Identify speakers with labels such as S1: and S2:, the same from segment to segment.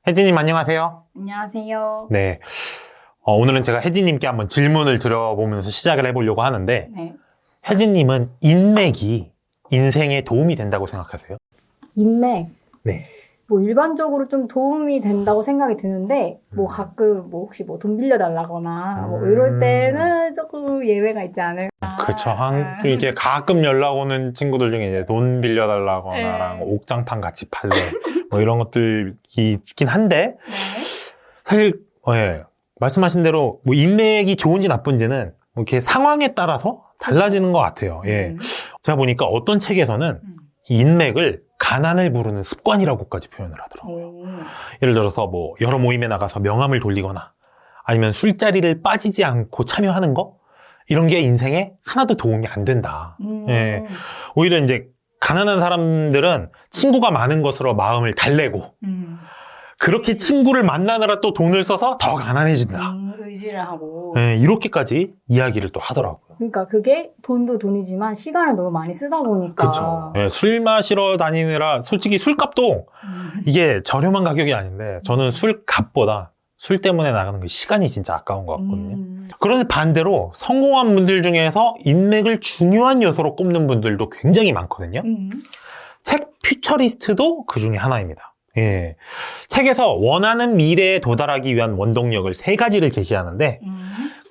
S1: 혜진님 안녕하세요.
S2: 안녕하세요.
S1: 네. 오늘은 제가 혜진님께 한번 질문을 드려보면서 시작을 해보려고 하는데,
S2: 네.
S1: 혜진님은 인맥이 인생에 도움이 된다고 생각하세요?
S2: 인맥.
S1: 네.
S2: 뭐 일반적으로 좀 도움이 된다고 생각이 드는데, 뭐 가끔 뭐 혹시 뭐 돈 빌려달라거나 뭐 이럴 때는 조금 예외가 있지 않을까.
S1: 그쵸. 이게 가끔 연락 오는 친구들 중에 이제 돈 빌려달라거나,
S2: 네.
S1: 옥장판 같이 팔래, 뭐 이런 것들이 있긴 한데,
S2: 네.
S1: 사실, 예, 말씀하신 대로 뭐 인맥이 좋은지 나쁜지는 뭐 이렇게 상황에 따라서 달라지는 것 같아요. 예. 제가 보니까 어떤 책에서는 이 인맥을 가난을 부르는 습관이라고까지 표현을 하더라고요. 예를 들어서 뭐 여러 모임에 나가서 명함을 돌리거나 아니면 술자리를 빠지지 않고 참여하는 거? 이런 게 인생에 하나도 도움이 안 된다. 예. 오히려 이제 가난한 사람들은 친구가 많은 것으로 마음을 달래고 그렇게 친구를 만나느라 또 돈을 써서 더 가난해진다.
S2: 의지를 하고.
S1: 예, 이렇게까지 이야기를 또 하더라고요.
S2: 그러니까 그게 돈도 돈이지만 시간을 너무 많이 쓰다 보니까.
S1: 그쵸. 예, 술 마시러 다니느라 솔직히 술값도 이게 저렴한 가격이 아닌데 저는 술값보다 술 때문에 나가는 그 시간이 진짜 아까운 것 같거든요. 그런데 반대로 성공한 분들 중에서 인맥을 중요한 요소로 꼽는 분들도 굉장히 많거든요. 책 퓨처리스트도 그 중에 하나입니다. 예. 책에서 원하는 미래에 도달하기 위한 원동력을 3가지를 제시하는데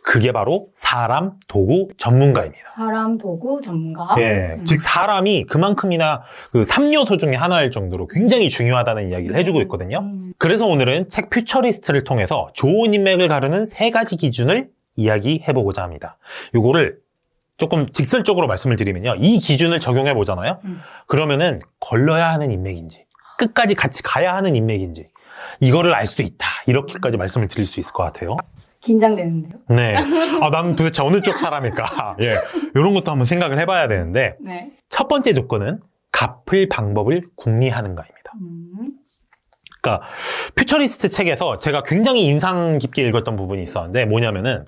S1: 그게 바로 사람, 도구, 전문가입니다.
S2: 사람, 도구, 전문가.
S1: 예. 즉 사람이 그만큼이나 그 3요소 중에 하나일 정도로 굉장히 중요하다는 이야기를 해주고 있거든요. 그래서 오늘은 책 퓨처리스트를 통해서 좋은 인맥을 가르는 3가지 기준을 이야기해보고자 합니다. 요거를 조금 직설적으로 말씀을 드리면요. 이 기준을 적용해 보잖아요. 그러면은 걸러야 하는 인맥인지 끝까지 같이 가야 하는 인맥인지 이거를 알 수 있다. 이렇게까지 말씀을 드릴 수 있을 것 같아요.
S2: 긴장되는데요?
S1: 네. 난 도대체 어느 쪽 사람일까? 예. 이런 것도 한번 생각을 해봐야 되는데
S2: 네.
S1: 첫 번째 조건은 갚을 방법을 궁리하는가입니다. 그러니까 퓨처리스트 책에서 제가 굉장히 인상 깊게 읽었던 부분이 있었는데 뭐냐면은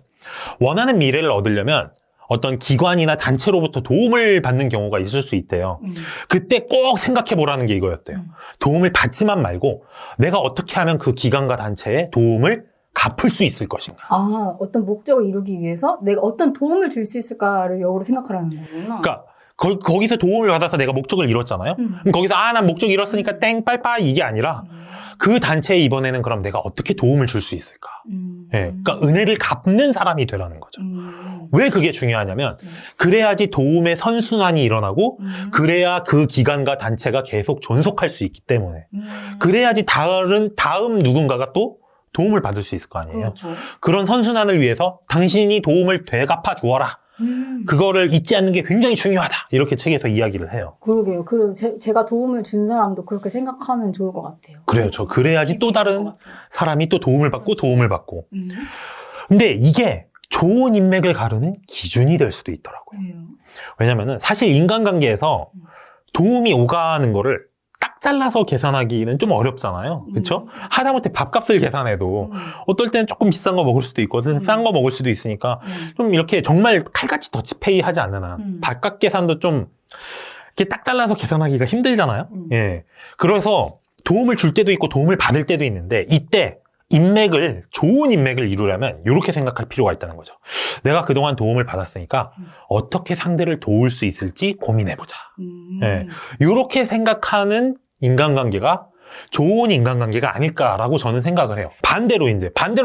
S1: 원하는 미래를 얻으려면 어떤 기관이나 단체로부터 도움을 받는 경우가 있을 수 있대요. 그때 꼭 생각해 보라는 게 이거였대요. 도움을 받지만 말고 내가 어떻게 하면 그 기관과 단체에 도움을 갚을 수 있을 것인가.
S2: 어떤 목적을 이루기 위해서 내가 어떤 도움을 줄 수 있을까를 역으로 생각하라는 거구나.
S1: 그러니까 거기서 도움을 받아서 내가 목적을 이뤘잖아요. 그럼 거기서 난 목적 이뤘으니까 땡 빨빠 이게 아니라 그 단체에 이번에는 그럼 내가 어떻게 도움을 줄 수 있을까. 예, 그러니까 은혜를 갚는 사람이 되라는 거죠. 왜 그게 중요하냐면 그래야지 도움의 선순환이 일어나고 그래야 그 기관과 단체가 계속 존속할 수 있기 때문에 그래야지 다음 누군가가 또 도움을 받을 수 있을 거 아니에요.
S2: 그렇죠.
S1: 그런 선순환을 위해서 당신이 도움을 되갚아 주어라. 그거를 잊지 않는 게 굉장히 중요하다. 이렇게 책에서 이야기를 해요.
S2: 그러게요. 그리고 제가 도움을 준 사람도 그렇게 생각하면 좋을 것 같아요.
S1: 그래요. 그래야지 또 다른 사람이 또 도움을 받고 도움을 받고. 근데 이게 좋은 인맥을 가르는 기준이 될 수도 있더라고요. 왜냐면은 사실 인간관계에서 도움이 오가는 거를 딱 잘라서 계산하기는 좀 어렵잖아요. 그렇죠? 하다못해 밥값을 계산해도 어떨 때는 조금 비싼 거 먹을 수도 있고 싼 거 먹을 수도 있으니까 좀 이렇게 정말 칼같이 더치페이 하지 않는 한 밥값 계산도 좀 이렇게 딱 잘라서 계산하기가 힘들잖아요. 예. 그래서 도움을 줄 때도 있고 도움을 받을 때도 있는데 이때 좋은 인맥을 이루려면 이렇게 생각할 필요가 있다는 거죠. 내가 그동안 도움을 받았으니까 어떻게 상대를 도울 수 있을지 고민해보자. 예. 이렇게 생각하는 인간관계가 좋은 인간관계가 아닐까라고 저는 생각을 해요. 반대로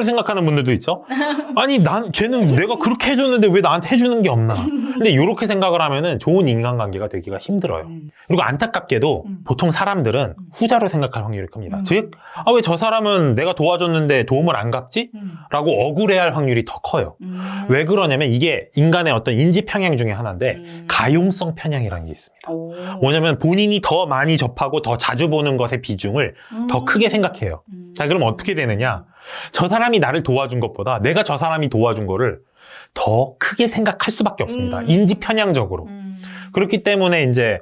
S1: 생각하는 분들도 있죠. 아니 쟤는 내가 그렇게 해줬는데 왜 나한테 해주는 게 없나. 근데 이렇게 생각을 하면은 좋은 인간관계가 되기가 힘들어요. 그리고 안타깝게도 보통 사람들은 후자로 생각할 확률이 큽니다. 즉, 왜 저 사람은 내가 도와줬는데 도움을 안 갚지? 라고 억울해할 확률이 더 커요. 왜 그러냐면 이게 인간의 어떤 인지 편향 중에 하나인데 가용성 편향이라는 게 있습니다. 뭐냐면 본인이 더 많이 접하고 더 자주 보는 것의 비중을 더 크게 생각해요. 자, 그럼 어떻게 되느냐? 저 사람이 나를 도와준 것보다 내가 저 사람이 도와준 거를 더 크게 생각할 수밖에 없습니다. 인지 편향적으로. 그렇기 때문에 이제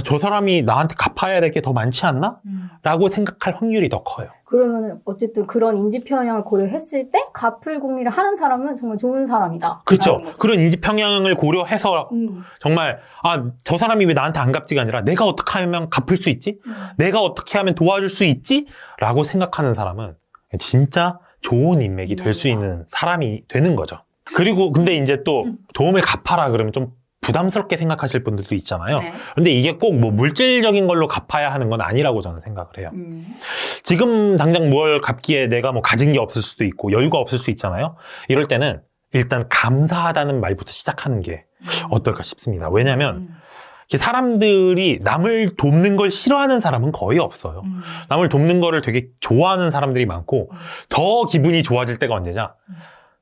S1: 저 사람이 나한테 갚아야 될 게 더 많지 않나? 라고 생각할 확률이 더 커요.
S2: 그러면은 어쨌든 그런 인지 편향을 고려했을 때 가풀공리를 하는 사람은 정말 좋은 사람이다.
S1: 그렇죠. 그런 인지 평양을 고려해서
S2: 음.
S1: 정말 저 사람이 왜 나한테 안 갚지가 아니라 내가 어떻게 하면 갚을 수 있지? 내가 어떻게 하면 도와줄 수 있지? 라고 생각하는 사람은 진짜 좋은 인맥이 될 수 있는 사람이 되는 거죠. 그리고 근데 이제 또 도움을 갚아라 그러면 좀 부담스럽게 생각하실 분들도 있잖아요.
S2: 네.
S1: 근데 이게 꼭 뭐 물질적인 걸로 갚아야 하는 건 아니라고 저는 생각을 해요. 지금 당장 뭘 갚기에 내가 뭐 가진 게 없을 수도 있고 여유가 없을 수 있잖아요. 이럴 때는 일단 감사하다는 말부터 시작하는 게 어떨까 싶습니다. 왜냐하면 사람들이 남을 돕는 걸 싫어하는 사람은 거의 없어요. 남을 돕는 거를 되게 좋아하는 사람들이 많고 더 기분이 좋아질 때가 언제냐?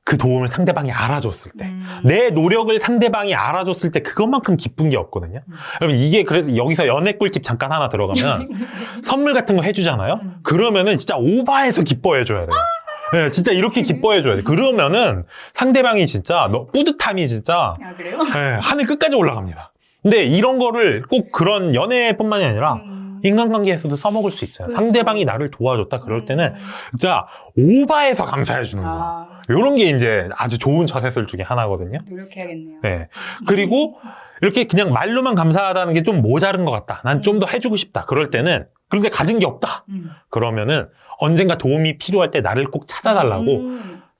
S1: 그 도움을 상대방이 알아줬을 때. 내 노력을 상대방이 알아줬을 때 그것만큼 기쁜 게 없거든요. 여러분 이게 그래서 여기서 연애 꿀팁 잠깐 하나 들어가면 선물 같은 거 해주잖아요. 그러면은 진짜 오바해서 기뻐해줘야 돼요. 네, 진짜 이렇게 기뻐해줘야 돼. 그러면은 상대방이 진짜 뿌듯함이 진짜
S2: 아, 그래요?
S1: 네, 하늘 끝까지 올라갑니다. 근데 이런 거를 꼭 그런 연애뿐만이 아니라 인간관계에서도 써먹을 수 있어요.
S2: 그렇죠.
S1: 상대방이 나를 도와줬다 그럴 때는 진짜 오바해서 감사해 주는 거야. 이런 게 이제 아주 좋은 처세술 중에 하나거든요.
S2: 노력해야겠네요.
S1: 네. 그리고 이렇게 그냥 말로만 감사하다는 게 좀 모자른 것 같다. 난 좀 더 해주고 싶다. 그럴 때는 그런데 가진 게 없다. 그러면은 언젠가 도움이 필요할 때 나를 꼭 찾아달라고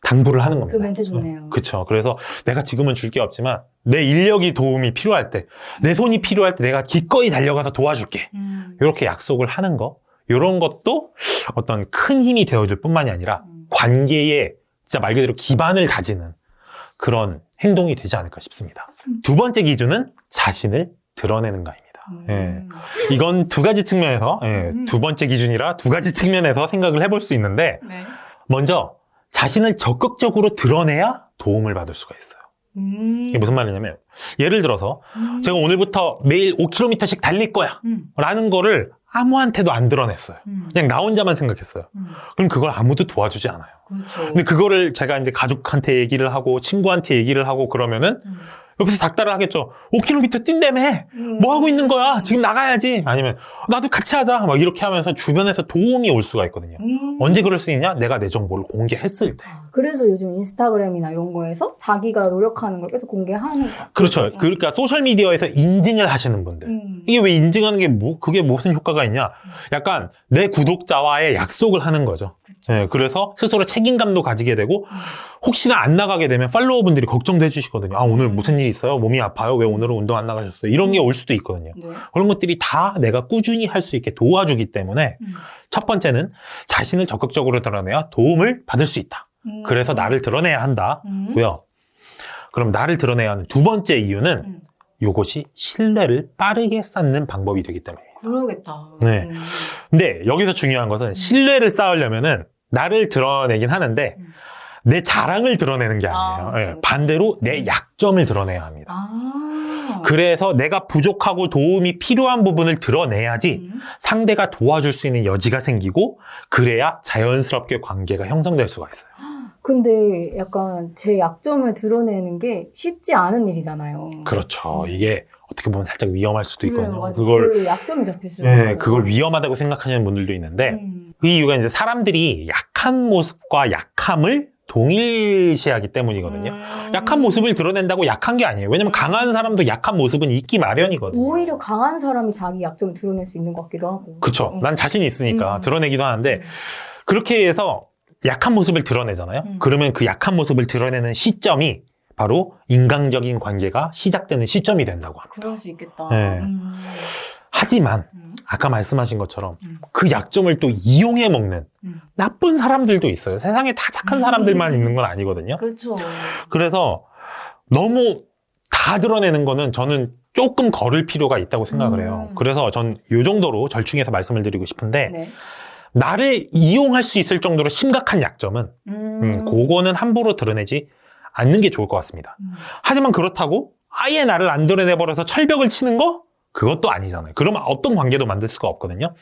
S1: 당부를 하는 겁니다.
S2: 그 멘트 좋네요.
S1: 그렇죠. 그래서 내가 지금은 줄 게 없지만 내 인력이 도움이 필요할 때, 내 손이 필요할 때 내가 기꺼이 달려가서 도와줄게. 이렇게 약속을 하는 거, 이런 것도 어떤 큰 힘이 되어줄 뿐만이 아니라 관계에 진짜 말 그대로 기반을 다지는 그런 행동이 되지 않을까 싶습니다. 두 번째 기준은 자신을 드러내는 거입니다. 예. 이건 두 가지 측면에서, 두 번째 기준이라 두 가지 측면에서 생각을 해볼 수 있는데,
S2: 네.
S1: 먼저 자신을 적극적으로 드러내야 도움을 받을 수가 있어요. 이게 무슨 말이냐면, 예를 들어서 제가 오늘부터 매일 5km씩 달릴 거야 라는 거를 아무한테도 안 드러냈어요. 그냥 나 혼자만 생각했어요. 그럼 그걸 아무도 도와주지 않아요.
S2: 그렇죠.
S1: 근데 그거를 제가 이제 가족한테 얘기를 하고 친구한테 얘기를 하고 그러면은 옆에서 닥달을 하겠죠. 5km 뛴다며. 뭐 하고 있는 거야? 지금 나가야지. 아니면 나도 같이 하자. 막 이렇게 하면서 주변에서 도움이 올 수가 있거든요. 언제 그럴 수 있냐? 내가 내 정보를 공개했을 때.
S2: 그래서 요즘 인스타그램이나 이런 거에서 자기가 노력하는 걸 계속 공개하는 거.
S1: 그렇죠. 그러니까 소셜미디어에서 인증을 하시는 분들. 이게 왜 인증하는 게 그게 무슨 효과가 있냐? 약간 내 구독자와의 약속을 하는 거죠. 네, 그래서 스스로 책임감도 가지게 되고 혹시나 안 나가게 되면 팔로워 분들이 걱정도 해주시거든요. 아, 오늘 무슨 일이 있어요? 몸이 아파요? 왜 오늘은 운동 안 나가셨어요? 이런 게 올 수도 있거든요.
S2: 네.
S1: 그런 것들이 다 내가 꾸준히 할 수 있게 도와주기 때문에 첫 번째는 자신을 적극적으로 드러내야 도움을 받을 수 있다. 그래서 나를 드러내야 한다고요. 그럼 나를 드러내야 하는 두 번째 이유는 이것이 신뢰를 빠르게 쌓는 방법이 되기 때문입니다.
S2: 그러겠다.
S1: 네. 근데 여기서 중요한 것은 신뢰를 쌓으려면은 나를 드러내긴 하는데 내 자랑을 드러내는 게 아니에요.
S2: 그렇죠.
S1: 네. 반대로 내 약점을 드러내야 합니다. 그래서 내가 부족하고 도움이 필요한 부분을 드러내야지 상대가 도와줄 수 있는 여지가 생기고 그래야 자연스럽게 관계가 형성될 수가 있어요.
S2: 근데 약간 제 약점을 드러내는 게 쉽지 않은 일이잖아요.
S1: 그렇죠. 이게 어떻게 보면 살짝 위험할 수도 있거든요.
S2: 맞아요.
S1: 그걸
S2: 약점이 잡힐 수도
S1: 네,
S2: 있고.
S1: 그걸 위험하다고 생각하시는 분들도 있는데 그 이유가 이제 사람들이 약한 모습과 약함을 동일시하기 때문이거든요. 약한 모습을 드러낸다고 약한 게 아니에요. 왜냐면 강한 사람도 약한 모습은 있기 마련이거든요.
S2: 오히려 강한 사람이 자기 약점을 드러낼 수 있는 것 같기도 하고.
S1: 그렇죠. 난 자신이 있으니까 드러내기도 하는데 그렇게 해서 약한 모습을 드러내잖아요. 그러면 그 약한 모습을 드러내는 시점이 바로 인간적인 관계가 시작되는 시점이 된다고 합니다.
S2: 그럴 수 있겠다.
S1: 네. 하지만 아까 말씀하신 것처럼 그 약점을 또 이용해 먹는 나쁜 사람들도 있어요. 세상에 다 착한 사람들만 있는 건 아니거든요.
S2: 그렇죠.
S1: 그래서 너무 다 드러내는 거는 저는 조금 거를 필요가 있다고 생각을 해요. 그래서 전 이 정도로 절충해서 말씀을 드리고 싶은데
S2: 네.
S1: 나를 이용할 수 있을 정도로 심각한 약점은 그거는 함부로 드러내지 않는 게 좋을 것 같습니다. 하지만 그렇다고 아예 나를 안 드러내버려서 철벽을 치는 거? 그것도 아니잖아요. 그러면 어떤 관계도 만들 수가 없거든요.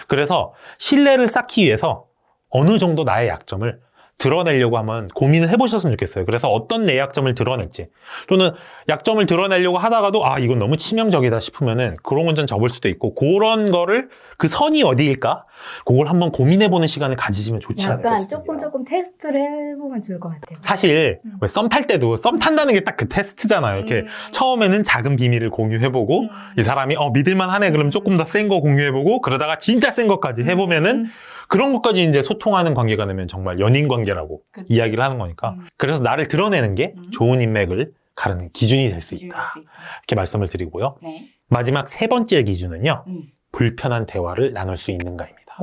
S1: 그래서 신뢰를 쌓기 위해서 어느 정도 나의 약점을 드러내려고 하면 고민을 해보셨으면 좋겠어요. 그래서 어떤 내 약점을 드러낼지, 또는 약점을 드러내려고 하다가도 이건 너무 치명적이다 싶으면은 그런 건 좀 접을 수도 있고, 그런 거를 그 선이 어디일까? 그걸 한번 고민해보는 시간을 가지시면 좋지 않을까
S2: 약간
S1: 싶습니다.
S2: 조금 테스트를 해보면 좋을 것 같아요.
S1: 사실 왜 썸 탈 때도 썸 탄다는 게 딱 그 테스트잖아요. 이렇게 처음에는 작은 비밀을 공유해보고 이 사람이 믿을만 하네 그러면 조금 더 센 거 공유해보고, 그러다가 진짜 센 것까지 해보면은 그런 것까지 이제 소통하는 관계가 되면 정말 연인 관계라고
S2: 그쵸.
S1: 이야기를 하는 거니까. 그래서 나를 드러내는 게 좋은 인맥을 가르는 기준이 될 수 있다. 이렇게 말씀을 드리고요.
S2: 네.
S1: 마지막 세 번째 기준은요. 불편한 대화를 나눌 수 있는가입니다.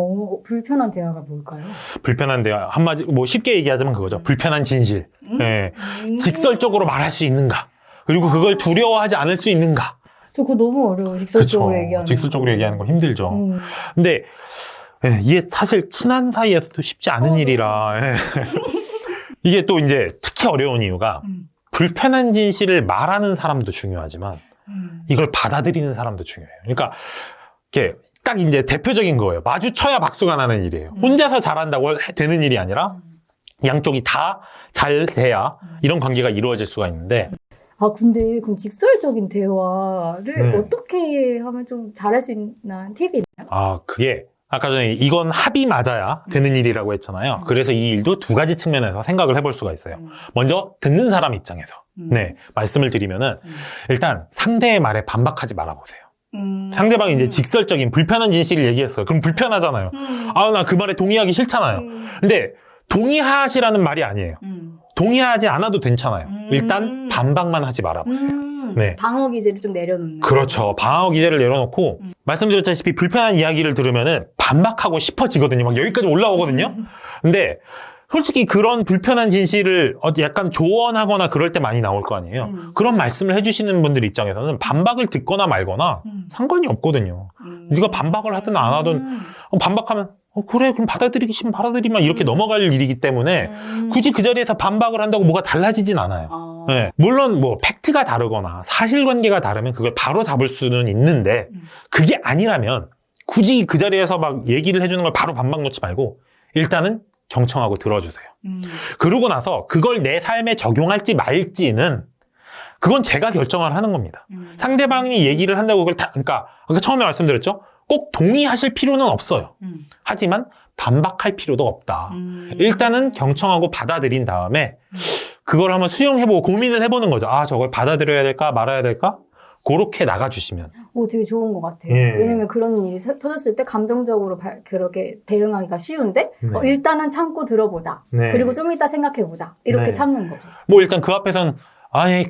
S2: 불편한 대화가 뭘까요?
S1: 불편한 대화, 한마디 쉽게 얘기하자면 그거죠. 불편한 진실. 예. 직설적으로 말할 수 있는가. 그리고 그걸 두려워하지 않을 수 있는가.
S2: 저 그거 너무 어려워요. 직설적으로
S1: 그쵸.
S2: 얘기하는
S1: 직설적으로 얘기하는 거 힘들죠.
S2: 음.
S1: 근데 이게 사실 친한 사이에서도 쉽지 않은 일이라. 이게 또 이제 특히 어려운 이유가 불편한 진실을 말하는 사람도 중요하지만 이걸 받아들이는 사람도 중요해요. 그러니까 이렇게 딱 이제 대표적인 거예요. 마주쳐야 박수가 나는 일이에요. 혼자서 잘한다고 되는 일이 아니라 양쪽이 다 잘 돼야 이런 관계가 이루어질 수가 있는데.
S2: 근데 그럼 직설적인 대화를
S1: 네.
S2: 어떻게 하면 좀 잘할 수 있나 팁이 있나요?
S1: 그게 아까 전에 이건 합이 맞아야 되는 일이라고 했잖아요. 그래서 이 일도 두 가지 측면에서 생각을 해볼 수가 있어요. 먼저 듣는 사람 입장에서 말씀을 드리면은 일단 상대의 말에 반박하지 말아보세요. 상대방이 이제 직설적인 불편한 진실을 얘기했어요. 그럼 불편하잖아요. 나 그 말에 동의하기 싫잖아요. 근데 동의하시라는 말이 아니에요. 동의하지 않아도 괜찮아요. 일단 반박만 하지 말아보세요. 네.
S2: 방어 기제를 좀 내려놓는.
S1: 그렇죠. 방어 기제를 내려놓고 말씀드렸다시피 불편한 이야기를 들으면은 반박하고 싶어지거든요. 막 여기까지 올라오거든요. 근데 솔직히 그런 불편한 진실을 약간 조언하거나 그럴 때 많이 나올 거 아니에요. 그런 말씀을 해주시는 분들 입장에서는 반박을 듣거나 말거나 상관이 없거든요. 네가 반박을 하든 안 하든 반박하면 그래 그럼 받아들이기 싫으면 받아들이면 이렇게 넘어갈 일이기 때문에 굳이 그 자리에서 반박을 한다고 뭐가 달라지진 않아요. 네. 물론 뭐 팩트가 다르거나 사실관계가 다르면 그걸 바로 잡을 수는 있는데 그게 아니라면 굳이 그 자리에서 막 얘기를 해주는 걸 바로 반박 놓지 말고 일단은 경청하고 들어주세요. 그러고 나서 그걸 내 삶에 적용할지 말지는 그건 제가 결정을 하는 겁니다. 상대방이 얘기를 한다고 그러니까 처음에 말씀드렸죠? 꼭 동의하실 필요는 없어요. 하지만 반박할 필요도 없다. 일단은 경청하고 받아들인 다음에 그걸 한번 수용해보고 고민을 해보는 거죠. 저걸 받아들여야 될까 말아야 될까? 그렇게 나가주시면.
S2: 되게 좋은 것 같아요.
S1: 예.
S2: 왜냐면 그런 일이 터졌을 때 감정적으로 그렇게 대응하기가 쉬운데
S1: 네.
S2: 일단은 참고 들어보자.
S1: 네.
S2: 그리고 좀 이따 생각해보자. 이렇게
S1: 네.
S2: 참는 거죠.
S1: 뭐 일단 그 앞에서는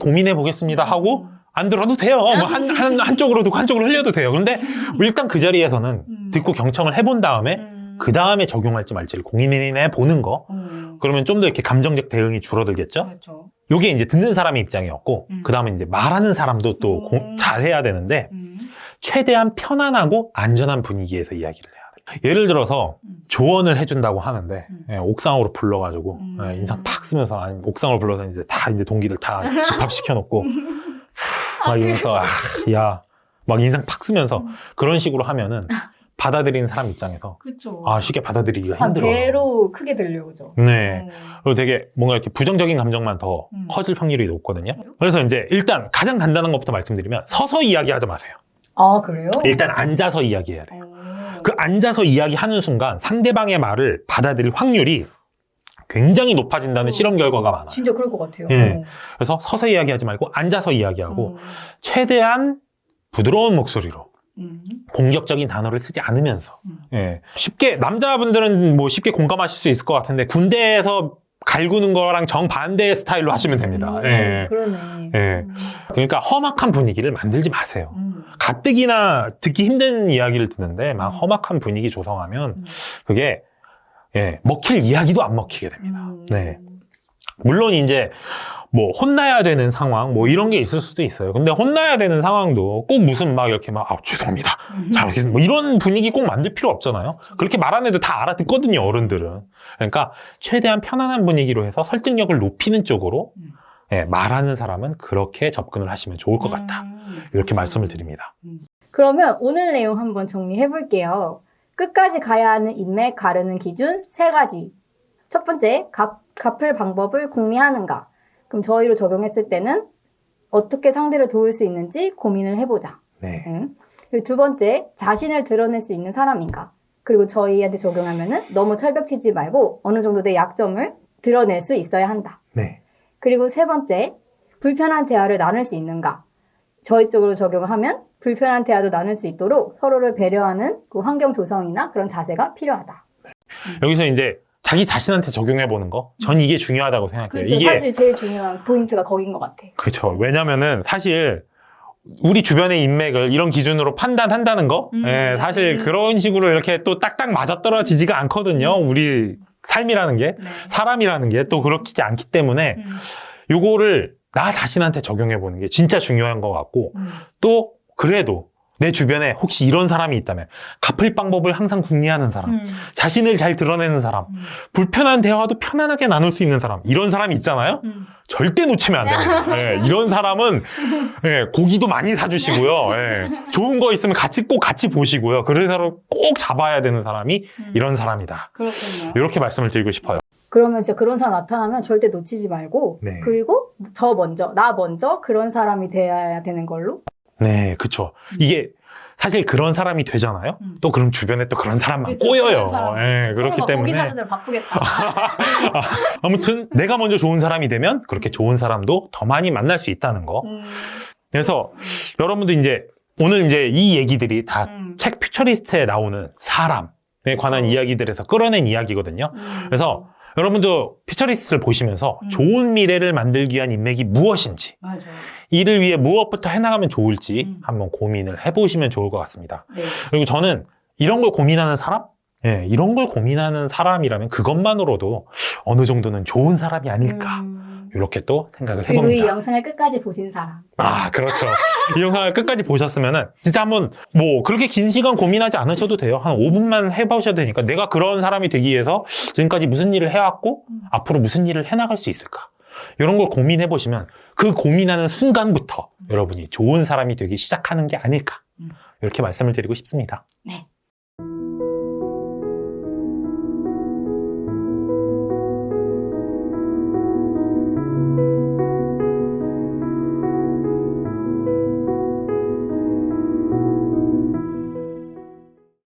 S1: 고민해보겠습니다 하고 안 들어도 돼요. 뭐 한쪽으로 듣고 한쪽으로 흘려도 돼요. 그런데 일단 그 자리에서는 듣고 경청을 해본 다음에 그 다음에 적용할지 말지를 고민해 보는 거. 그러면 좀 더 이렇게 감정적 대응이 줄어들겠죠?
S2: 그렇죠.
S1: 요게 이제 듣는 사람의 입장이었고, 그 다음에 이제 말하는 사람도 또 잘해야 되는데, 최대한 편안하고 안전한 분위기에서 이야기를 해야 돼요. 예를 들어서 조언을 해준다고 하는데, 옥상으로 불러가지고, 인상 팍 쓰면서, 옥상으로 불러서 이제 다 이제 동기들 다 집합시켜놓고, 막 이러면서, 막 인상 팍 쓰면서 그런 식으로 하면은, 받아들이는 사람 입장에서
S2: 그렇죠.
S1: 쉽게 받아들이기가 힘들어요.
S2: 배로 크게 들려오죠.
S1: 네. 그리고 되게 뭔가 이렇게 부정적인 감정만 더 커질 확률이 높거든요. 그래서 이제 일단 가장 간단한 것부터 말씀드리면 서서 이야기하지 마세요.
S2: 그래요?
S1: 일단 앉아서 이야기해야 돼요. 그 앉아서 이야기하는 순간 상대방의 말을 받아들일 확률이 굉장히 높아진다는 실험 결과가 많아요.
S2: 진짜 그럴 것 같아요.
S1: 네. 그래서 서서 이야기하지 말고 앉아서 이야기하고 최대한 부드러운 목소리로 공격적인 단어를 쓰지 않으면서 쉽게 남자분들은 뭐 쉽게 공감하실 수 있을 것 같은데 군대에서 갈구는 거랑 정반대의 스타일로 하시면 됩니다.
S2: 그러네.
S1: 그러니까 험악한 분위기를 만들지 마세요. 가뜩이나 듣기 힘든 이야기를 듣는데 막 험악한 분위기 조성하면 그게 먹힐 이야기도 안 먹히게 됩니다. 네. 물론 이제 뭐 혼나야 되는 상황 뭐 이런 게 있을 수도 있어요. 근데 혼나야 되는 상황도 꼭 무슨 막 이렇게 막 죄송합니다. 잘못했습니다. 뭐 이런 분위기 꼭 만들 필요 없잖아요. 그렇게 말 안 해도 다 알아듣거든요, 어른들은. 그러니까 최대한 편안한 분위기로 해서 설득력을 높이는 쪽으로 말하는 사람은 그렇게 접근을 하시면 좋을 것 같다. 이렇게 말씀을 드립니다.
S2: 그러면 오늘 내용 한번 정리해 볼게요. 끝까지 가야 하는 인맥 가르는 기준 3가지. 첫 번째, 갚을 방법을 궁리하는가. 그럼 저희로 적용했을 때는 어떻게 상대를 도울 수 있는지 고민을 해보자.
S1: 네.
S2: 그리고 두 번째, 자신을 드러낼 수 있는 사람인가. 그리고 저희한테 적용하면은 너무 철벽치지 말고 어느 정도 내 약점을 드러낼 수 있어야 한다.
S1: 네.
S2: 그리고 세 번째, 불편한 대화를 나눌 수 있는가. 저희 쪽으로 적용을 하면 불편한 대화도 나눌 수 있도록 서로를 배려하는 그 환경 조성이나 그런 자세가 필요하다.
S1: 여기서 이제 자기 자신한테 적용해 보는 거, 전 이게 중요하다고 생각해요.
S2: 그렇죠.
S1: 이게
S2: 사실 제일 중요한 포인트가 거긴 것 같아.
S1: 그렇죠. 왜냐면은 사실 우리 주변의 인맥을 이런 기준으로 판단한다는 거, 사실 그런 식으로 이렇게 또 딱딱 맞아떨어지지가 않거든요. 우리 삶이라는 게,
S2: 네.
S1: 사람이라는 게 또 그렇지 않기 때문에 요거를 나 자신한테 적용해 보는 게 진짜 중요한 것 같고, 또 그래도 내 주변에 혹시 이런 사람이 있다면 갚을 방법을 항상 궁리하는 사람, 자신을 잘 드러내는 사람, 불편한 대화도 편안하게 나눌 수 있는 사람, 이런 사람이 있잖아요. 절대 놓치면 안 됩니다. 이런 사람은 고기도 많이 사주시고요. 좋은 거 있으면 꼭 같이 보시고요. 그래서 꼭 잡아야 되는 사람이 이런 사람이다.
S2: 그렇군요.
S1: 이렇게 말씀을 드리고 싶어요.
S2: 그러면 진짜 그런 사람 나타나면 절대 놓치지 말고,
S1: 네.
S2: 그리고 나 먼저 그런 사람이 돼야 되는 걸로.
S1: 네, 그쵸. 이게 사실 그런 사람이 되잖아요. 또 그럼 주변에 또 그런 사람만
S2: 그쵸,
S1: 꼬여요.
S2: 그런 사람.
S1: 그렇기
S2: 고기
S1: 때문에.
S2: 사주들 바쁘겠다.
S1: 아무튼 내가 먼저 좋은 사람이 되면 그렇게 좋은 사람도 더 많이 만날 수 있다는 거. 그래서 여러분도 이제 오늘 이제 이 얘기들이 다 책 퓨처리스트에 나오는 사람에 관한 이야기들에서 끌어낸 이야기거든요. 그래서 여러분도 퓨처리스트를 보시면서 좋은 미래를 만들기 위한 인맥이 무엇인지,
S2: 맞아요.
S1: 이를 위해 무엇부터 해나가면 좋을지 한번 고민을 해보시면 좋을 것 같습니다.
S2: 네.
S1: 그리고 저는 이런 걸 고민하는 사람? 이런 걸 고민하는 사람이라면 그것만으로도 어느 정도는 좋은 사람이 아닐까. 이렇게 또 생각을
S2: 그리고
S1: 해봅니다.
S2: 이 영상을 끝까지 보신 사람.
S1: 아, 그렇죠. 이 영상을 끝까지 보셨으면은 진짜 한번 뭐 그렇게 긴 시간 고민하지 않으셔도 돼요. 한 5분만 해보셔도 되니까 내가 그런 사람이 되기 위해서 지금까지 무슨 일을 해왔고 앞으로 무슨 일을 해나갈 수 있을까. 이런 걸 고민해 보시면 그 고민하는 순간부터 여러분이 좋은 사람이 되기 시작하는 게 아닐까. 이렇게 말씀을 드리고 싶습니다.
S2: 네.